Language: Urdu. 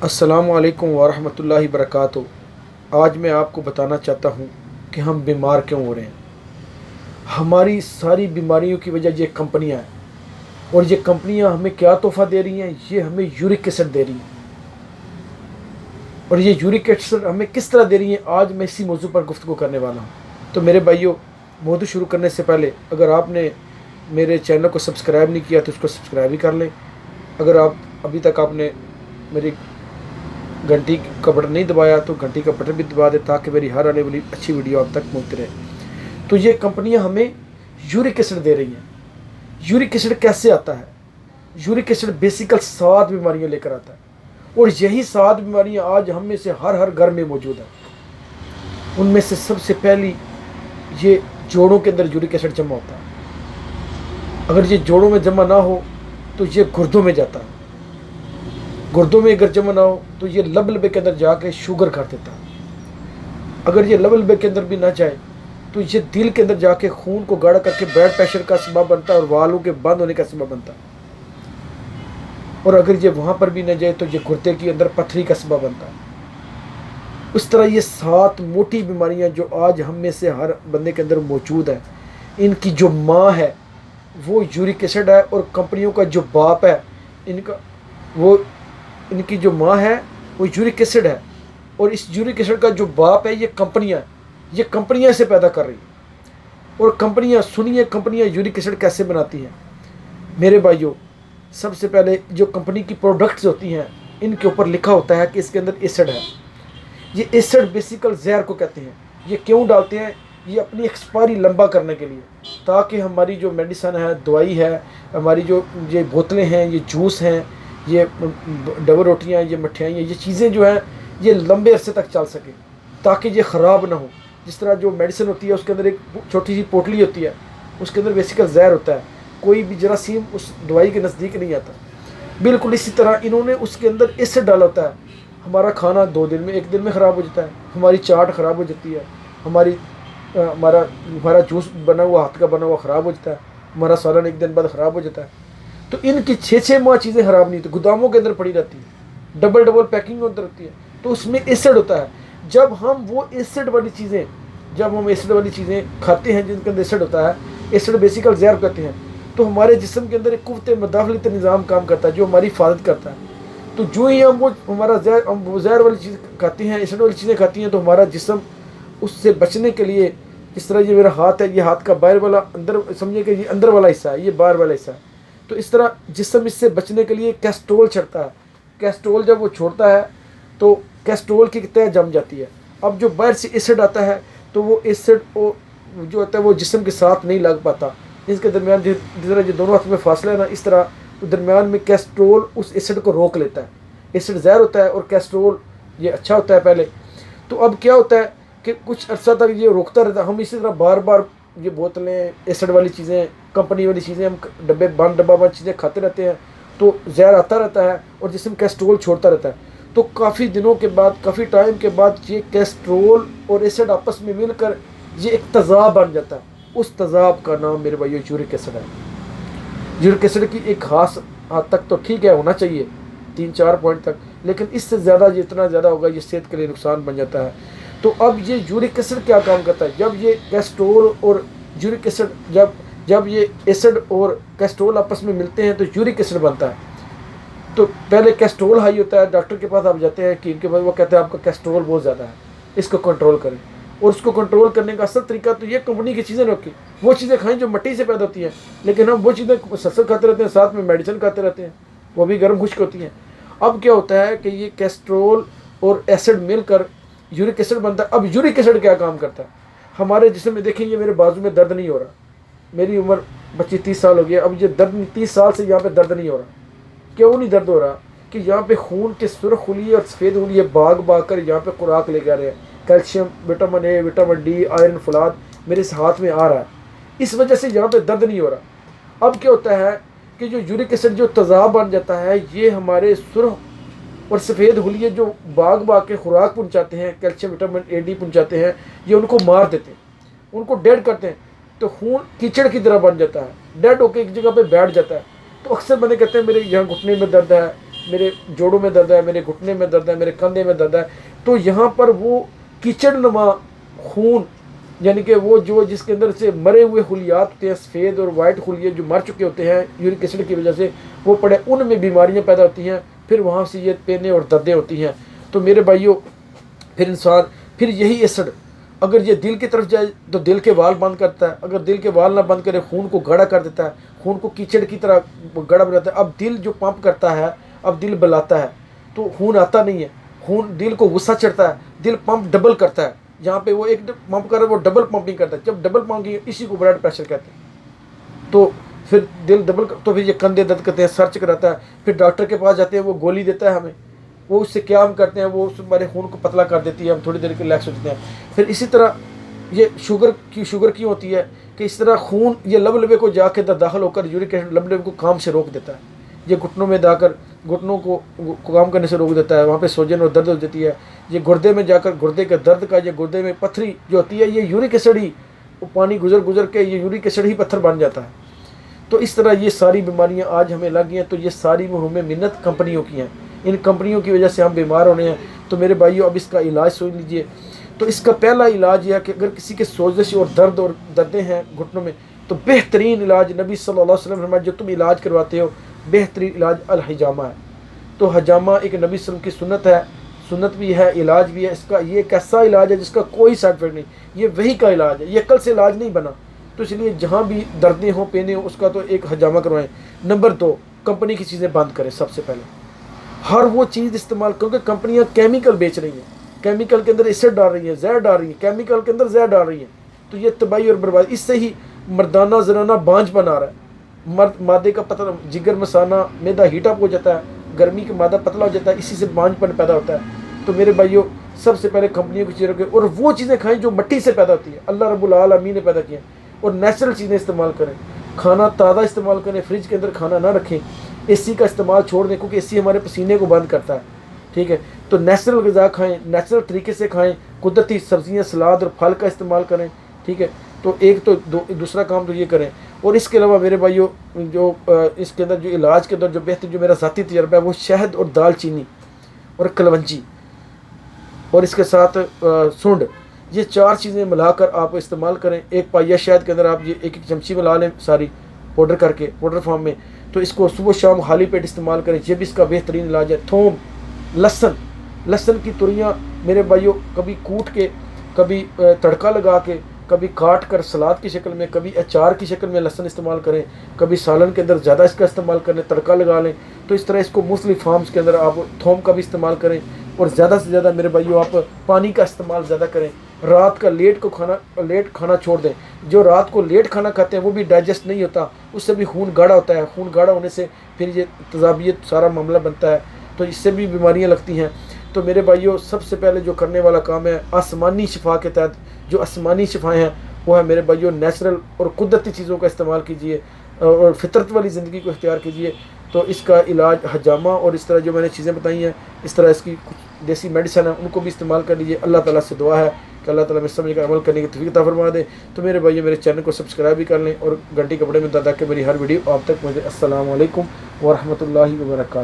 السلام علیکم ورحمۃ اللہ وبرکاتہ۔ آج میں آپ کو بتانا چاہتا ہوں کہ ہم بیمار کیوں ہو رہے ہیں۔ ہماری ساری بیماریوں کی وجہ یہ کمپنیاں ہیں، اور یہ کمپنیاں ہمیں کیا تحفہ دے رہی ہیں؟ یہ ہمیں یورک ایسڈ دے رہی ہیں، اور یہ یورک ایسڈ ہمیں کس طرح دے رہی ہیں؟ آج میں اسی موضوع پر گفتگو کرنے والا ہوں۔ تو میرے بھائیوں، موضوع شروع کرنے سے پہلے اگر آپ نے میرے چینل کو سبسکرائب نہیں کیا تو اس کو سبسکرائب ہی کر لیں۔ اگر ابھی تک آپ نے میری گھنٹی کا بٹن نہیں دبایا تو گھنٹی کا بٹن بھی دبا دے، تاکہ میری ہر آنے والی اچھی ویڈیو آپ تک پہنچتی رہے۔ تو یہ کمپنیاں ہمیں یورک ایسڈ دے رہی ہیں۔ یورک ایسڈ کیسے آتا ہے؟ یورک ایسڈ بیسیکل 7 بیماریاں لے کر آتا ہے، اور یہی 7 بیماریاں آج ہم میں سے ہر گھر میں موجود ہیں۔ ان میں سے سب سے پہلی یہ جوڑوں کے اندر یورک ایسڈ جمع ہوتا ہے۔ اگر یہ جوڑوں میں جمع نہ ہو تو یہ گردوں میں جاتا ہے۔ گردوں میں اگر جمع نہ ہو تو یہ لبے کے اندر جا کے شوگر کر دیتا ہے۔ اگر یہ لبے کے اندر بھی نہ جائے تو یہ دل کے اندر جا کے خون کو گاڑھا کر کے بلڈ پریشر کا سبب بنتا ہے، اور والوں کے بند ہونے کا سبب بنتا ہے۔ اور اگر یہ وہاں پر بھی نہ جائے تو یہ گردے کے اندر پتھری کا سبب بنتا ہے۔ اس طرح یہ 7 موٹی بیماریاں جو آج ہم میں سے ہر بندے کے اندر موجود ہیں، ان کی جو ماں ہے وہ یورک ایسڈ ہے، اور کمپنیوں کا جو باپ ہے ان کی جو ماں ہے وہ یورک ایسڈ ہے، اور اس یورک ایسڈ کا جو باپ ہے یہ کمپنیاں ہیں۔ یہ کمپنیاں اسے پیدا کر رہی ہیں، اور کمپنیاں یورک ایسڈ کیسے بناتی ہیں؟ میرے بھائیوں، سب سے پہلے جو کمپنی کی پروڈکٹس ہوتی ہیں ان کے اوپر لکھا ہوتا ہے کہ اس کے اندر ایسڈ ہے۔ یہ ایسڈ بیسیکل زہر کو کہتے ہیں۔ یہ کیوں ڈالتے ہیں؟ یہ اپنی ایکسپائری لمبا کرنے کے لیے، تاکہ ہماری جو میڈیسن ہے، دوائی ہے، ہماری جو یہ بوتلیں ہیں، یہ جوس ہیں، یہ ڈبل روٹیاں، یہ مٹھائیاں، یہ چیزیں جو ہیں یہ لمبے عرصے تک چل سکیں، تاکہ یہ خراب نہ ہو۔ جس طرح جو میڈیسن ہوتی ہے اس کے اندر ایک چھوٹی سی پوٹلی ہوتی ہے، اس کے اندر بیسیکل زہر ہوتا ہے، کوئی بھی جراثیم اس دوائی کے نزدیک نہیں آتا۔ بالکل اسی طرح انہوں نے اس کے اندر ایسڈ ڈالا ہوتا ہے۔ ہمارا کھانا 2 دن میں 1 دن میں خراب ہو جاتا ہے، ہماری چاٹ خراب ہو جاتی ہے، ہمارا جوس بنا ہوا، ہاتھ کا بنا ہوا خراب ہو جاتا ہے، ہمارا سالن 1 دن بعد خراب ہو جاتا ہے۔ تو ان کی 6 ماہ چیزیں خراب نہیں ہوتی، گوداموں کے اندر پڑی رہتی ہیں، ڈبل پیکنگ کے اندر ہوتی ہے۔ تو اس میں ایسڈ ہوتا ہے۔ جب ہم ایسڈ والی چیزیں کھاتے ہیں جن کے اندر ایسڈ ہوتا ہے، ایسڈ بیسیکل زہر کہتے ہیں، تو ہمارے جسم کے اندر ایک قوت مدافعتی نظام کام کرتا ہے جو ہماری حفاظت کرتا ہے۔ تو جو ہی ہم وہ زہر والی چیز کھاتے ہیں، ایسڈ والی چیزیں کھاتی ہیں، تو ہمارا جسم اس سے بچنے کے لیے، جس طرح یہ میرا ہاتھ ہے، یہ ہاتھ کا باہر والا اندر، سمجھے کہ یہ اندر والا حصہ ہے، یہ باہر والا حصہ ہے، تو اس طرح جسم اس سے بچنے کے لیے کیسٹرول چھڑتا ہے۔ کیسٹرول جب وہ چھوڑتا ہے تو کیسٹرول کی تہ جم جاتی ہے۔ اب جو باہر سے ایسڈ آتا ہے تو وہ ایسڈ جو ہوتا ہے وہ جسم کے ساتھ نہیں لگ پاتا، اس کے درمیان جس طرح یہ دونوں ہاتھ میں فاصلہ ہے نا، اس طرح درمیان میں کیسٹرول اس ایسڈ کو روک لیتا ہے۔ ایسڈ زہر ہوتا ہے اور کیسٹرول یہ اچھا ہوتا ہے پہلے۔ تو اب کیا ہوتا ہے کہ کچھ عرصہ تک یہ روکتا رہتا ہے، ہم اسی طرح بار بار یہ بوتلیں، ایسڈ والی چیزیں، کمپنی والی چیزیں، ہم ڈبہ بند چیزیں کھاتے رہتے ہیں، تو زہر آتا رہتا ہے اور جسم کیسٹرول چھوڑتا رہتا ہے۔ تو کافی دنوں کے بعد، کافی ٹائم کے بعد یہ کیسٹرول اور ایسڈ آپس میں مل کر یہ ایک تیزاب بن جاتا ہے۔ اس تیزاب کا نام میرے بھائیو یورک ایسڈ ہے۔ یورک ایسڈ کی ایک خاص حد تک تو ٹھیک ہے، ہونا چاہیے 3-4 پوائنٹ تک، لیکن اس سے زیادہ جتنا زیادہ ہوگا یہ صحت کے لیے نقصان بن جاتا ہے۔ تو اب یہ یورک ایسڈ کیا کام کرتا ہے؟ جب یہ کیسٹرول اور یورک ایسڈ جب یہ ایسڈ اور کیسٹرول آپس میں ملتے ہیں تو یورک ایسڈ بنتا ہے۔ تو پہلے کیسٹرول ہائی ہوتا ہے، ڈاکٹر کے پاس آپ جاتے ہیں کہ ان کے بعد وہ کہتے ہیں آپ کا کیسٹرول بہت زیادہ ہے، اس کو کنٹرول کریں۔ اور اس کو کنٹرول کرنے کا اصل طریقہ تو یہ کمپنی کی چیزیں رکھیں، وہ چیزیں کھائیں جو مٹی سے پیدا ہوتی ہیں، لیکن ہم وہ چیزیں مسلسل کھاتے رہتے ہیں، ساتھ میں میڈیسن کھاتے رہتے ہیں، وہ بھی گرم خشک ہوتی ہیں۔ اب کیا ہوتا ہے کہ یہ کیسٹرول اور ایسڈ مل کر یورک ایسڈ بنتا ہے۔ اب یورک ایسڈ کیا کام کرتا ہے؟ ہمارے جسم میں دیکھیں، یہ میرے بازو میں درد نہیں ہو رہا، میری عمر 25-30 سال ہو گیا، اب یہ درد 30 سال سے یہاں پہ درد نہیں ہو رہا۔ کیوں نہیں درد ہو رہا؟ کہ یہاں پہ خون کے سرخ خلیے اور سفید خلیے باغ کر یہاں پہ خوراک لے کے آ رہے ہیں، calcium, vitamin A, vitamin D, iron, فولاد میرے اس ہاتھ میں آ رہا ہے، اس وجہ سے یہاں پہ درد نہیں ہو رہا۔ اب کیا ہوتا ہے کہ جو یورک ایسڈ جو تیزاب بن جاتا ہے، یہ ہمارے سرخ اور سفید خلیے جو باغ کے خوراک پہنچاتے ہیں، کیلشیم، وٹامن اے، ڈی پہنچاتے ہیں، یہ ان کو مار دیتے ہیں، ان کو ڈیڈ کرتے ہیں، تو خون کیچڑ کی طرح بن جاتا ہے، ڈیڈ ہو کے ایک جگہ پہ بیٹھ جاتا ہے۔ تو اکثر بندے کہتے ہیں میرے یہاں گھٹنے میں درد ہے، میرے جوڑوں میں درد ہے، میرے گھٹنے میں درد ہے، میرے کندھے میں درد ہے، تو یہاں پر وہ کیچڑ نما خون، یعنی کہ وہ جو جس کے اندر سے مرے ہوئے خلیات ہوتے ہیں، سفید اور وائٹ خلیے جو مر چکے ہوتے ہیں یورک ایسڈ کی وجہ سے وہ پڑے، ان میں بیماریاں پیدا ہوتی ہیں، پھر وہاں سے یہ پینے اور دردیں ہوتی ہیں۔ تو میرے بھائیوں پھر یہی ایسڈ اگر یہ دل کی طرف جائے تو دل کے وال بند کرتا ہے، اگر دل کے وال نہ بند کرے خون کو گاڑھا کر دیتا ہے، خون کو کیچڑ کی طرح گاڑھا بناتا ہے۔ اب دل جو پمپ کرتا ہے، اب دل بلاتا ہے تو خون آتا نہیں ہے، خون دل کو غصہ چڑھتا ہے، دل پمپ ڈبل کرتا ہے، جہاں پہ وہ ایک پمپ کر رہا ہے وہ ڈبل پمپنگ کرتا ہے، جب ڈبل پمپنگ اسی کو بلڈ پریشر کہتے ہیں۔ تو پھر دل ڈبل تو پھر یہ کندھے درد کرتے ہیں، سر چکراتا ہے، پھر ڈاکٹر کے پاس جاتے ہیں، وہ گولی دیتا ہے ہمیں، وہ اس سے کیا ہم کرتے ہیں، وہ اس ہمارے خون کو پتلا کر دیتی ہے، ہم تھوڑی دیر کے ریلیکس ہو جاتے ہیں۔ پھر اسی طرح یہ شوگر کیوں ہوتی ہے کہ اس طرح خون یہ لب لبے کو جا کے داخل ہو کر یورک ایسڈ لب لبے کو کام سے روک دیتا ہے، یہ گھٹنوں میں جا کر گھٹنوں کو کام کرنے سے روک دیتا ہے، وہاں پہ سوجن اور درد ہو جاتی ہے، یہ گردے میں جا کر گردے کے درد کا، یہ گردے میں پتھری جو ہوتی ہے، یہ یورک ایسڈ ہی پانی گزر کے یہ یورک ایسڈ ہی پتھر بن جاتا ہے۔ تو اس طرح یہ ساری بیماریاں آج ہمیں لگ گئی ہیں، تو یہ ساری ہمیں منت کمپنیوں کی ہیں، ان کمپنیوں کی وجہ سے ہم بیمار ہونے ہیں۔ تو میرے بھائیوں اب اس کا علاج سوچ لیجئے۔ تو اس کا پہلا علاج یہ ہے کہ اگر کسی کے سوزش اور دردیں ہیں گھٹنوں میں، تو بہترین علاج نبی صلی اللہ علیہ وسلم نے فرمایا جو تم علاج کرواتے ہو بہترین علاج الحجامہ ہے۔ تو حجامہ ایک نبی صلی اللہ علیہ وسلم کی سنت ہے، سنت بھی ہے، علاج بھی ہے۔ اس کا یہ ایک ایسا علاج ہے جس کا کوئی سائڈ افیکٹ نہیں، یہ وہی کا علاج ہے، یہ عقل سے علاج نہیں بنا۔ تو اس لیے جہاں بھی دردیں ہوں پینے ہوں اس کا تو ایک حجامہ کروائیں۔ نمبر 2، کمپنی کی چیزیں بند کریں۔ سب سے پہلے ہر وہ چیز استعمال، کیونکہ کمپنیاں کیمیکل بیچ رہی ہیں، کیمیکل کے اندر ایسڈ ڈال رہی ہیں، زہر ڈال رہی ہیں، کیمیکل کے اندر زہر ڈال رہی ہیں، تو یہ تباہی اور بربادی، اس سے ہی مردانہ زنانہ بانجھ بنا رہا ہے، مرد مادے کا پتلا، جگر مسانہ میدا ہیٹ اپ ہو جاتا ہے، گرمی کا مادہ پتلا ہو جاتا ہے، اسی سے بانجھ پن پیدا ہوتا ہے۔ تو میرے بھائیوں سب سے پہلے کمپنیوں کی چیزیں رکھیں اور وہ چیزیں کھائیں جو مٹی سے پیدا ہوتی ہے، اللہ رب العالمین نے پیدا کیا، اور نیچرل چیزیں استعمال کریں، کھانا تازہ استعمال کریں، فریج کے اندر کھانا نہ رکھیں، اے سی کا استعمال چھوڑ دیں کیونکہ اے سی ہمارے پسینے کو بند کرتا ہے، ٹھیک ہے۔ تو نیچرل غذا کھائیں، نیچرل طریقے سے کھائیں، قدرتی سبزیاں، سلاد اور پھل کا استعمال کریں، ٹھیک ہے۔ تو دوسرا کام تو یہ کریں۔ اور اس کے علاوہ میرے بھائیوں جو اس کے اندر جو علاج کے اندر جو بہتر جو میرا ذاتی تجربہ ہے وہ شہد اور دال چینی اور کلونجی اور اس کے ساتھ سونڈ، یہ 4 چیزیں ملا کر آپ استعمال کریں۔ ایک پائیا شہد کے اندر آپ یہ ایک چمچی ملا لیں ساری پاؤڈر کر کے، پاؤڈر فارم میں، تو اس کو صبح شام خالی پیٹ استعمال کریں، یہ بھی اس کا بہترین علاج ہے۔ تھوم، لہسن کی تریاں میرے بھائیوں کبھی کوٹ کے، کبھی تڑکا لگا کے، کبھی کاٹ کر سلاد کی شکل میں، کبھی اچار کی شکل میں لہسن استعمال کریں، کبھی سالن کے اندر زیادہ اس کا استعمال کریں، تڑکا لگا لیں۔ تو اس طرح اس کو مختلف فارمز کے اندر آپ تھوم کا بھی استعمال کریں، اور زیادہ سے زیادہ میرے بھائیوں آپ پانی کا استعمال زیادہ کریں۔ رات کا لیٹ کھانا چھوڑ دیں، جو رات کو لیٹ کھانا کھاتے ہیں وہ بھی ڈائجسٹ نہیں ہوتا، اس سے بھی خون گاڑھا ہوتا ہے، خون گاڑھا ہونے سے پھر یہ تیزابیت سارا معاملہ بنتا ہے، تو اس سے بھی بیماریاں لگتی ہیں۔ تو میرے بھائیوں سب سے پہلے جو کرنے والا کام ہے آسمانی شفا کے تحت، جو آسمانی شفائیں ہیں وہ ہے میرے بھائیوں نیچرل اور قدرتی چیزوں کا استعمال کیجئے اور فطرت والی زندگی کو اختیار کیجئے۔ تو اس کا علاج حجامہ اور اس طرح جو میں نے چیزیں بتائی ہیں، اس طرح اس کی کچھ دیسی میڈیسن ہیں ان کو بھی استعمال کر لیجئے۔ اللہ تعالیٰ سے دعا ہے کہ اللہ تعالیٰ میں سمجھ کر عمل کرنے کی توفیق عطا فرما دے۔ تو میرے بھائیوں میرے چینل کو سبسکرائب بھی کر لیں اور گھنٹی کپڑے میں دادا کہ میری ہر ویڈیو آپ تک پہنچے۔ السلام علیکم ورحمۃ اللہ وبرکاتہ۔